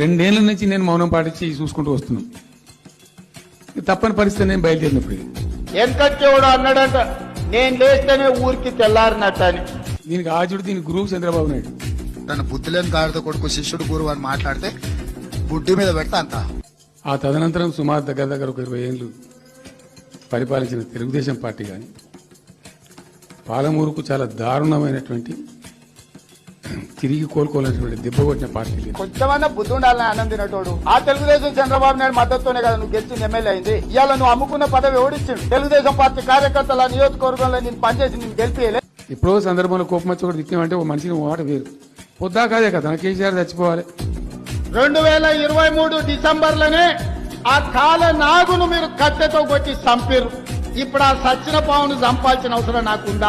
2 ఏళ్ల నుంచి నేను మౌనం పాటించి చూసుకుంటూ వస్తున్నాం. తప్పని పరిస్థితి నేను బయలుదేరినప్పుడు వెంకటేవుడు అన్నాడంట, నేను లేస్తేనే ఊరికి తెల్లారినట్టు అని. దీనికి ఆజుడు, దీనికి గురువు చంద్రబాబు నాయుడు. తన బుద్ధి లేని గాడిద కొడుకు శిష్యుడు గురువు అని మాట్లాడితే బుడ్డి మీద పెడతా అంత. ఆ తదనంతరం సుమారు దగ్గర ఒక 20 ఏళ్ళు పరిపాలించిన తెలుగుదేశం పార్టీ కానీ పాలమూరుకు చాలా దారుణమైనటువంటి తిరిగి కోలుకోవాల్సినటువంటి దెబ్బ కొట్టిన పార్టీ లేదు. కొంచెమన్నా బుద్ధి ఉండాలని ఆనందినటోడు. ఆ తెలుగుదేశం చంద్రబాబు నాయుడు మద్దతుతోనే కదా నువ్వు గెలిచింది ఎమ్మెల్యే అయింది. ఇవాళ నువ్వు అమ్ముకున్న పదవి ఓడించిండు. తెలుగుదేశం పార్టీ కార్యకర్తల నియోజకవర్గంలో నేను పనిచేసి నేను గెలిపియలే. ఎప్పుడో సందర్భంలో కోపం వచ్చి ఒకటి తిట్టినామంటే ఓ మనిషిని మాట వేరు. పొద్దా కాదే కదా కేసీఆర్ చచ్చిపోవాలి. 2023 డిసెంబర్లోనే ఆ కాల నాగును మీరు కట్టెతో కొట్టి చంపారు. ఇప్పుడు ఆ సచ్చిన పావును చంపాల్సిన అవసరం నాకుందా?